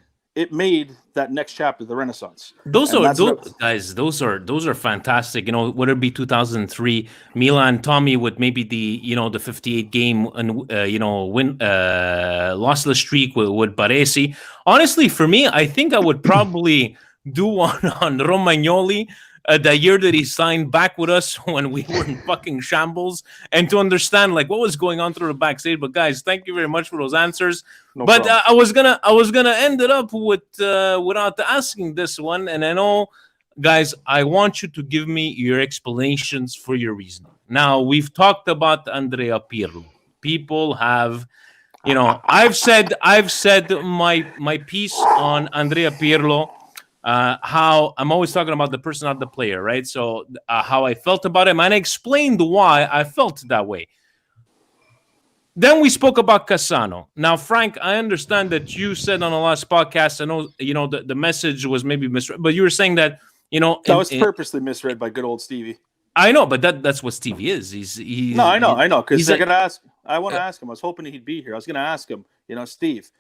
Speaker 2: that next chapter, the Renaissance.
Speaker 1: Those are fantastic. Whether it be 2003 Milan, Tommy with maybe the 58 game and win lossless streak with Baresi. Honestly, for me, I think I would probably do one on Romagnoli. The year that he signed back with us when we were in fucking shambles, and to understand like what was going on through the backstage. But guys, thank you very much for those answers.
Speaker 2: No
Speaker 1: but
Speaker 2: problem.
Speaker 1: I was gonna end it up with without asking this one, and I know, guys, I want you to give me your explanations for your reasoning. Now we've talked about Andrea Pirlo. People have, I've said my piece on Andrea Pirlo. How I'm always talking about the person, not the player, right? So how I felt about him, and I explained why I felt that way. Then we spoke about Cassano. Now, Frank, I understand that you said on the last podcast, I know, the message was maybe misread, but you were saying that,
Speaker 2: that was purposely misread by good old Stevie.
Speaker 1: I know, but that's what Stevie is. He's
Speaker 2: no, I know, because I want to ask him. I was hoping he'd be here. I was going to ask him, Steve,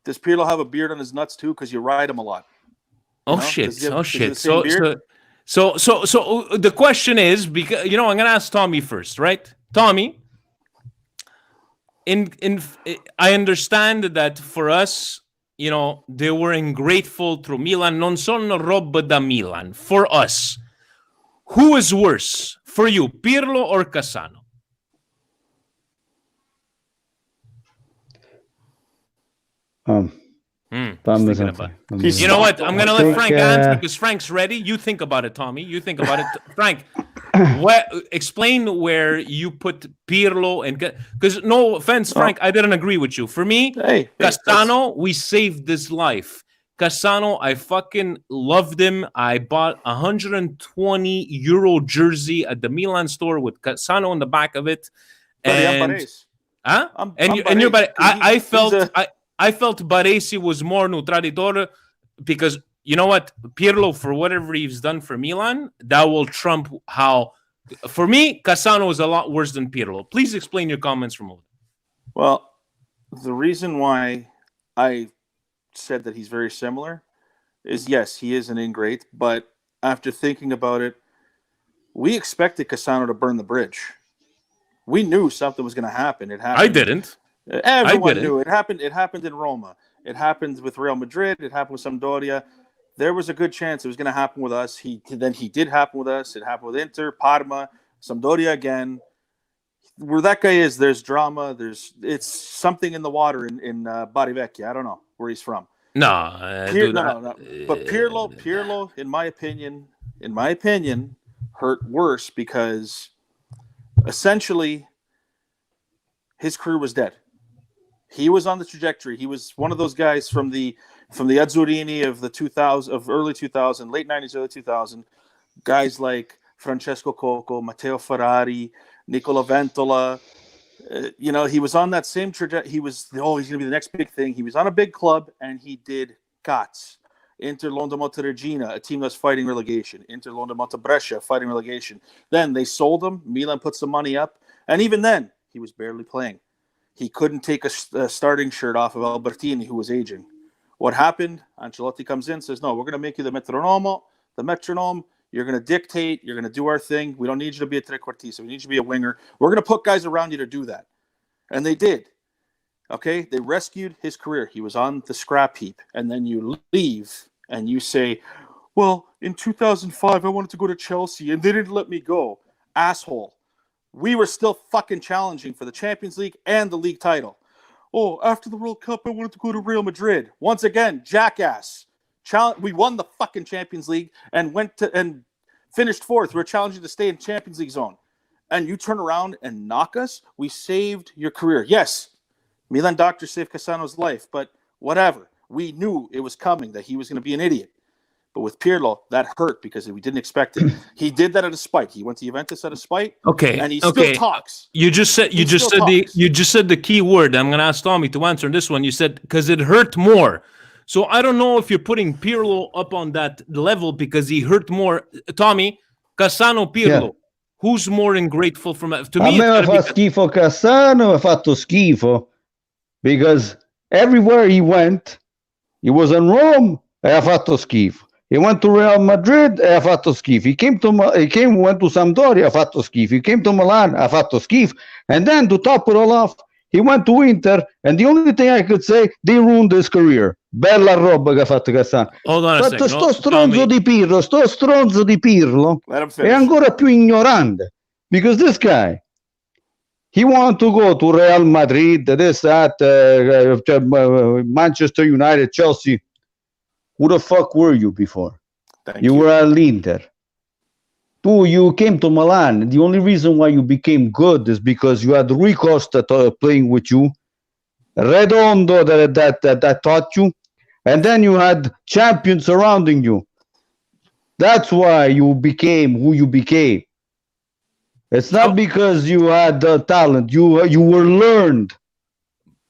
Speaker 2: does Pirlo have a beard on his nuts too? Because you ride him a lot.
Speaker 1: Shit! So the question is, because I'm gonna ask Tommy first, right? Tommy, I understand that for us, they were ungrateful through Milan, non sono roba da Milan. For us, who is worse for you, Pirlo or Cassano? You know what? I'm going to let Frank answer because Frank's ready. You think about it, Tommy. You think about it. Frank, explain where you put Pirlo and... Because no offense, Frank, I didn't agree with you. For me, Cassano, we saved his life. Cassano, I fucking loved him. I bought a €120 jersey at the Milan store with Cassano on the back of it. And... Huh? I felt Baresi was more no traditore because you know what? Pirlo, for whatever he's done for Milan, that will trump how... For me, Cassano is a lot worse than Pirlo. Please explain your comments from over.
Speaker 2: Well, the reason why I said that he's very similar is, yes, he is an ingrate, but after thinking about it, we expected Cassano to burn the bridge. We knew something was going to happen. It happened.
Speaker 1: I didn't.
Speaker 2: Everyone knew it happened. It happened in Roma. It happened with Real Madrid. It happened with Sampdoria. There was a good chance it was going to happen with us. He did happen with us. It happened with Inter, Parma, Sampdoria again. Where that guy is, there's drama. It's something in the water in Bari Vecchia. I don't know where he's from.
Speaker 1: No.
Speaker 2: But Pirlo, in my opinion, hurt worse because essentially his career was dead. He was on the trajectory. He was one of those guys from the Azzurini of the 2000, of early 2000, late 90s, early 2000. Guys like Francesco Coco, Matteo Ferrari, Nicola Ventola. He was on that same trajectory. He was, he's going to be the next big thing. He was on a big club, and he did guts. Inter Londomonte Regina, a team that's fighting relegation. Inter Londomonte Brescia, fighting relegation. Then they sold him. Milan put some money up. And even then, he was barely playing. He couldn't take a starting shirt off of Albertini, who was aging. What happened? Ancelotti comes in, says, no, we're going to make you the metronome. You're going to dictate. You're going to do our thing. We don't need you to be a trequartista. We need you to be a winger. We're going to put guys around you to do that. And they did. Okay? They rescued his career. He was on the scrap heap. And then you leave and you say, well, in 2005, I wanted to go to Chelsea and they didn't let me go. Asshole. We were still fucking challenging for the Champions League and the league title. oh, after the World Cup, I wanted to go to Real Madrid. Once again, jackass. We won the fucking Champions League and finished fourth. We were challenging to stay in Champions League zone. And you turn around and knock us? We saved your career. Yes, Milan doctor saved Cassano's life, but whatever. We knew it was coming, that he was going to be an idiot. But with Pirlo, that hurt because we didn't expect it. He did that out of spite. He went to Juventus out of spite.
Speaker 1: Okay.
Speaker 2: And he still talks.
Speaker 1: You just said the key word. I'm going to ask Tommy to answer this one. You said because it hurt more. So I don't know if you're putting Pirlo up on that level because he hurt more. Tommy, Cassano, Pirlo. Yeah. Who's more ungrateful from to me?
Speaker 3: A me fa schifo Cassano, ha fatto schifo because everywhere he went, he was in Rome, e ha fatto schifo. He went to Real Madrid, e ha fatto schifo. Went to Sampdoria, ha fatto schifo. He came to Milan, ha fatto schifo. And then to top it all off, he went to Inter, and the only thing I could say, they ruined his career. Bella roba che ha fatto Cassano.
Speaker 1: Hold on a second.
Speaker 3: Sto stronzo di Pirlo è ancora più ignorante. Because this guy, he wanted to go to Real Madrid, this, that, Manchester United, Chelsea. Who the fuck were you before? You were at Inter. You came to Milan. The only reason why you became good is because you had Rui Costa playing with you, Redondo that taught you, and then you had champions surrounding you. That's why you became who you became. It's not because you had talent. You were learned.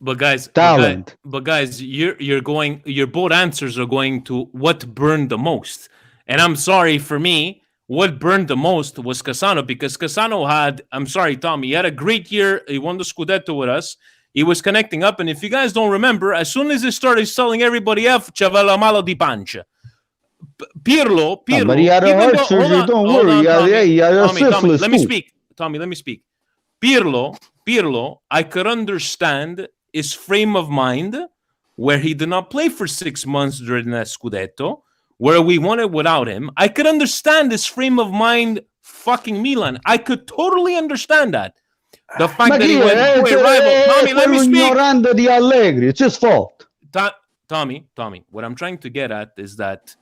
Speaker 1: But guys,
Speaker 3: talent.
Speaker 1: But guys, your both answers are going to what burned the most. And I'm sorry, for me, what burned the most was Cassano, because Cassano had, I'm sorry, Tommy, he had a great year. He won the Scudetto with us. He was connecting up. And if you guys don't remember, as soon as he started selling everybody off, c'aveva la malo di pancia. Pirlo.
Speaker 3: But he had a heart surgery, don't worry. He had a syphilis.
Speaker 1: Let me speak. Tommy, let me speak. Pirlo, I could understand his frame of mind, where he did not play for 6 months during that Scudetto, where we won it without him. I could understand his frame of mind fucking Milan. I could totally understand that. The fact that he went to a rival. Tommy, let me speak.
Speaker 3: Di Allegri. It's his fault.
Speaker 1: Tommy, what I'm trying to get at is that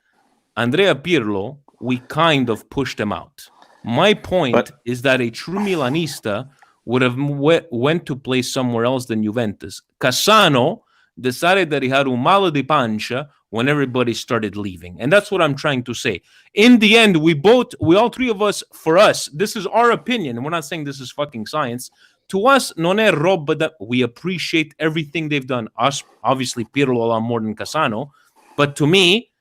Speaker 1: Andrea Pirlo, we kind of pushed him out. My point is that a true Milanista would have went to play somewhere else than Juventus. Cassano decided that he had un malo di pancia when everybody started leaving. And that's what I'm trying to say. In the end, we all three of us, for us, this is our opinion. And we're not saying this is fucking science. To us, non è roba that we appreciate everything they've done. Us, obviously, Pirlo a lot more than Cassano. But to me,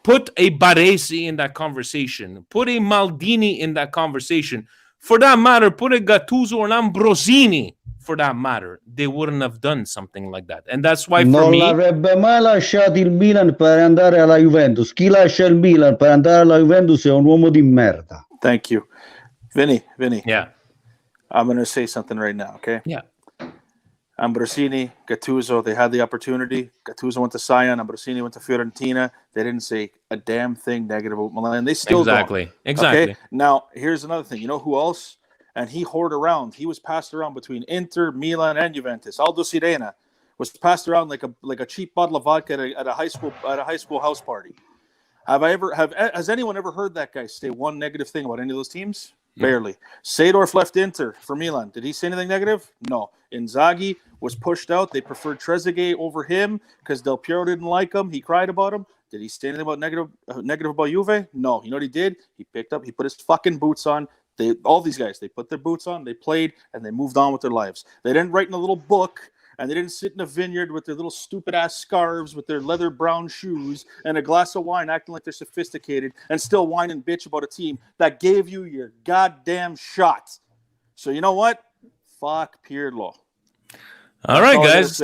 Speaker 1: put a Baresi in that conversation. Put a Maldini in that conversation. For that matter, put a Gattuso or an Ambrosini, for that matter. They wouldn't have done something like that. And that's why, for me...
Speaker 3: Non l'avrebbe mai lasciato il Milan per andare alla Juventus. Chi lascia il Milan per andare alla Juventus è un uomo di merda.
Speaker 2: Thank you. Vinny.
Speaker 1: Yeah.
Speaker 2: I'm going to say something right now, okay?
Speaker 1: Yeah.
Speaker 2: Ambrosini, Gattuso, they had the opportunity. Gattuso went to Sion. Ambrosini went to Fiorentina. They didn't say a damn thing negative about Milan. They still don't.
Speaker 1: Exactly.
Speaker 2: Okay? Now, here's another thing. You know who else? And he hoarded around. He was passed around between Inter, Milan, and Juventus. Aldo Sirena was passed around like a cheap bottle of vodka at a high school house party. Has anyone ever heard that guy say one negative thing about any of those teams? Barely. Seedorf left Inter for Milan. Did he say anything negative? No. Inzaghi was pushed out. They preferred Trezeguet over him because Del Piero didn't like him. He cried about him. Did he say anything about negative about Juve? No. You know what he did? He put his fucking boots on. All these guys, they put their boots on, they played, and they moved on with their lives. They didn't write in a little book, and they didn't sit in a vineyard with their little stupid-ass scarves with their leather brown shoes and a glass of wine acting like they're sophisticated and still whine and bitch about a team that gave you your goddamn shot. So you know what? Fuck Pirlo.
Speaker 1: All right, guys.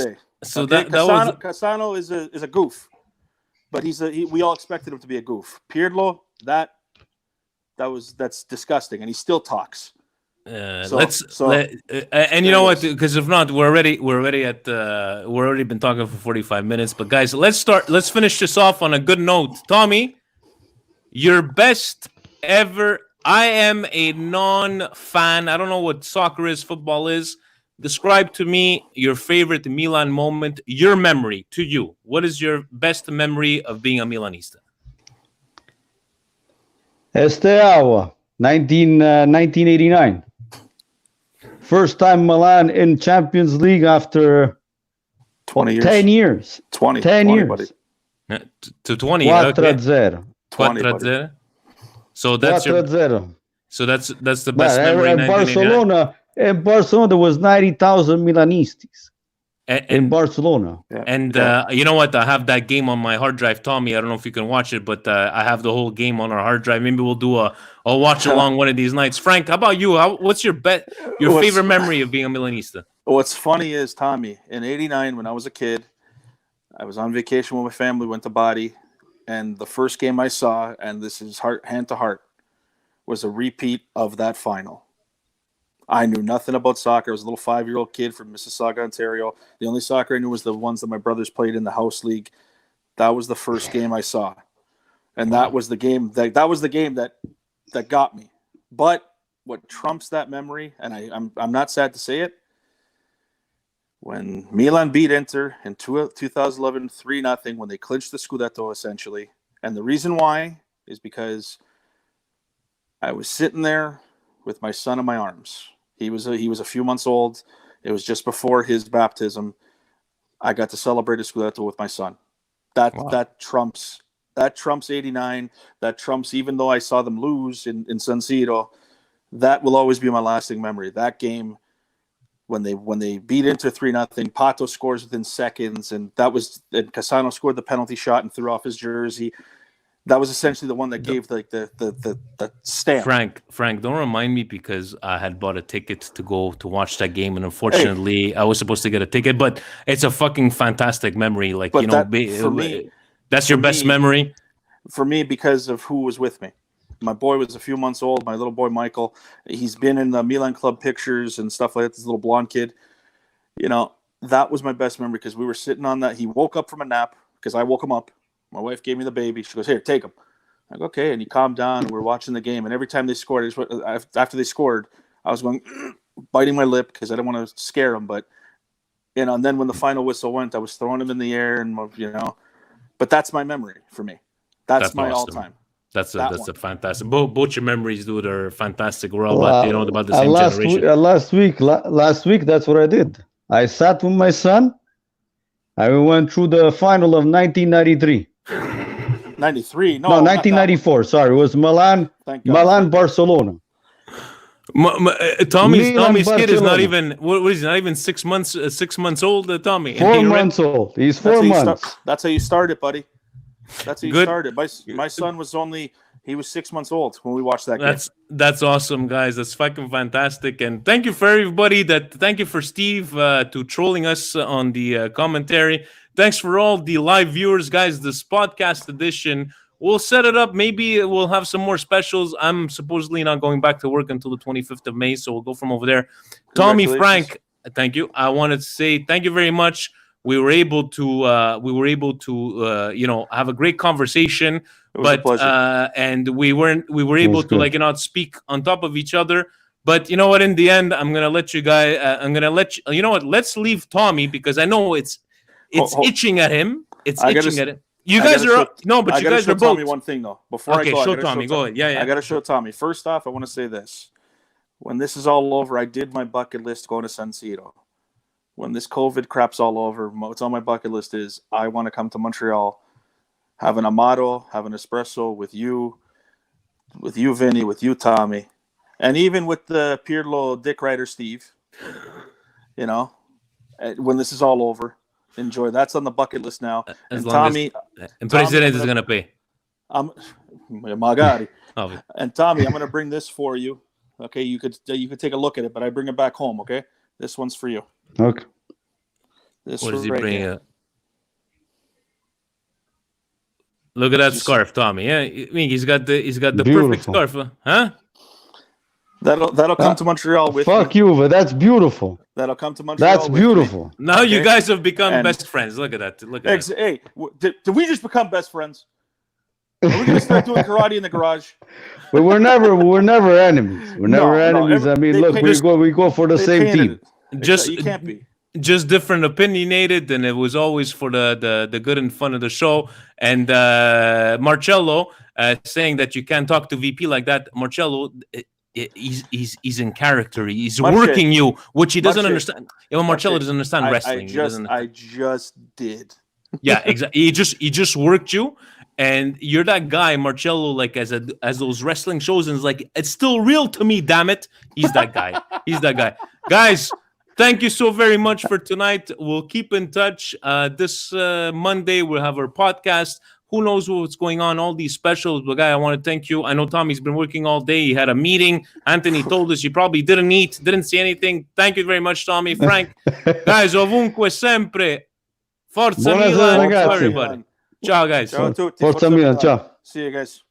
Speaker 2: So okay? Cassano is a goof, but we all expected him to be a goof. Pirlo, that's disgusting, and he still talks.
Speaker 1: And you know what? Because if not, we're already been talking for 45 minutes. But guys, let's finish this off on a good note. Tommy, your best ever. I am a non-fan. I don't know what soccer is, football is. describe to me your favorite Milan moment, your memory to you. What is your best memory of being a Milanista?
Speaker 3: Esteaua, 1989. First time Milan in Champions League after
Speaker 2: 20 years.
Speaker 3: 10 years.
Speaker 2: 20.
Speaker 3: 10
Speaker 2: 20,
Speaker 3: years.
Speaker 2: buddy.
Speaker 1: To 20.
Speaker 3: 4-0.
Speaker 2: 20, buddy.
Speaker 1: 4-0. So that's your
Speaker 3: 4-0.
Speaker 1: so that's the
Speaker 3: But
Speaker 1: best memory in
Speaker 3: in
Speaker 1: 1989.
Speaker 3: Barcelona, there was 90,000 Milanistas in
Speaker 1: And
Speaker 3: Barcelona.
Speaker 2: Yeah.
Speaker 1: And
Speaker 2: yeah.
Speaker 1: you know what? I have that game on my hard drive, Tommy. I don't know if you can watch it, but I have the whole game on our hard drive. Maybe we'll do a watch along one of these nights. Frank, how about you? What's your favorite memory of being a Milanista?
Speaker 2: What's funny is, Tommy, in '89, when I was a kid, I was on vacation with my family, went to Bari, and the first game I saw, and this is hand to heart, was a repeat of that final. I knew nothing about soccer. I was a little 5-year-old kid from Mississauga, Ontario. The only soccer I knew was the ones that my brothers played in the house league. That was the first game I saw, and that was the game that got me. But what trumps that memory, and I'm not sad to say it, when Milan beat Inter in 2011 3-0, when they clinched the Scudetto essentially, and the reason why is because I was sitting there with my son in my arms. He was a few months old. It was just before his baptism. I got to celebrate a Scudetto with my son. That trumps '89. That trumps, even though I saw them lose in San Siro. That will always be my lasting memory. That game when they beat Inter 3-0, Pato scores within seconds, and Cassano scored the penalty shot and threw off his jersey. That was essentially the one that gave the stamp.
Speaker 1: Frank, don't remind me, because I had bought a ticket to go to watch that game, and unfortunately, I was supposed to get a ticket. But it's a fucking fantastic memory. Like,
Speaker 2: But
Speaker 1: you know, that's your best memory
Speaker 2: for me because of who was with me. My boy was a few months old. My little boy Michael. He's been in the Milan club pictures and stuff like that. This little blonde kid. You know, that was my best memory because we were sitting on that. He woke up from a nap because I woke him up. My wife gave me the baby. She goes, "Here, take him." I go, "Okay." And he calmed down. And we're watching the game. And every time they scored, after they scored, I was going, biting my lip because I didn't want to scare him. But, you know, and then when the final whistle went, I was throwing him in the air. And, you know, but that's my memory for me. That's my
Speaker 1: awesome.
Speaker 2: all-time.
Speaker 1: That's a fantastic. Both your memories, dude, are fantastic. We're all about the same generation.
Speaker 3: Last week, that's what I did. I sat with my son. I went through the final of 1993.
Speaker 2: 93? No,
Speaker 3: 1994. Sorry, it was Milan, Barcelona.
Speaker 1: Tommy's kid is not even. What is he? Not even 6 months. 6 months old. Tommy.
Speaker 3: 4 months old. He's 4 months.
Speaker 2: That's how you started, buddy. That's how you started. My son was he was 6 months old when we watched that game.
Speaker 1: That's awesome, guys. That's fucking fantastic. And thank you for everybody. Thank you for Steve to trolling us on the commentary. Thanks for all the live viewers, guys. This podcast edition, we'll set it up. Maybe we'll have some more specials. I'm supposedly not going back to work until the 25th of May, so we'll go from over there. Tommy, Frank, thank you. I wanted to say thank you very much. We were able to have a great conversation, and we were able to speak on top of each other. But you know what? In the end, I'm gonna let you guys. You know what? Let's leave Tommy because I know it's itching at him. It's itching at him. You guys are but you guys are both.
Speaker 2: Tommy one thing though. Before I go,
Speaker 1: show Tommy. Go ahead. Yeah.
Speaker 2: I gotta show Tommy. First off, I want to say this: when this is all over, I did my bucket list going to San Siro. When this COVID crap's all over, what's on my bucket list is I want to come to Montreal, have an Amato, have an espresso with you, Vinny, with you, Tommy, and even with the Pirlo Dick Rider Steve. You know, when this is all over, enjoy. That's on the bucket list now.
Speaker 1: And Tommy, President is gonna pay.
Speaker 2: Magari. And Tommy, I'm gonna bring this for you. Okay, you could take a look at it, but I bring it back home. Okay, this one's for you.
Speaker 3: Okay.
Speaker 1: What does he bring? Look at that scarf, Tommy. Yeah, I mean he's got the perfect scarf, huh?
Speaker 2: That'll come to Montreal with.
Speaker 3: Fuck you, but that's beautiful.
Speaker 2: That'll come to Montreal.
Speaker 3: That's beautiful.
Speaker 1: Now you guys have become best friends. Look at that. Look at that.
Speaker 2: Hey, did we just become best friends? Are we gonna start doing karate in the garage?
Speaker 3: But we're never enemies. We're never enemies. I mean, look, we go for the same team.
Speaker 1: just
Speaker 2: You can't be.
Speaker 1: just different opinionated, and it was always for the good and fun of the show. And Marcello saying that you can't talk to VP like that. Marcello, he's in character. He's working you, which he doesn't understand. Marcello doesn't understand wrestling.
Speaker 2: I just did.
Speaker 1: Yeah, exactly. He just worked you. And you're that guy, Marcello, like as those wrestling shows, and it's like, it's still real to me, damn it. He's that guy. He's that guy. Guys, thank you so very much for tonight. We'll keep in touch. This Monday, we'll have our podcast. Who knows what's going on, all these specials. But, guy, I want to thank you. I know Tommy's been working all day. He had a meeting. Anthony told us you probably didn't eat, didn't see anything. Thank you very much, Tommy. Frank, guys, ovunque, sempre. Forza
Speaker 3: Buonasera,
Speaker 1: Milan to
Speaker 3: ragazzi.
Speaker 1: everybody. Ciao, guys.
Speaker 2: Ciao a tutti.
Speaker 3: Forza Milan, ciao.
Speaker 2: See you guys.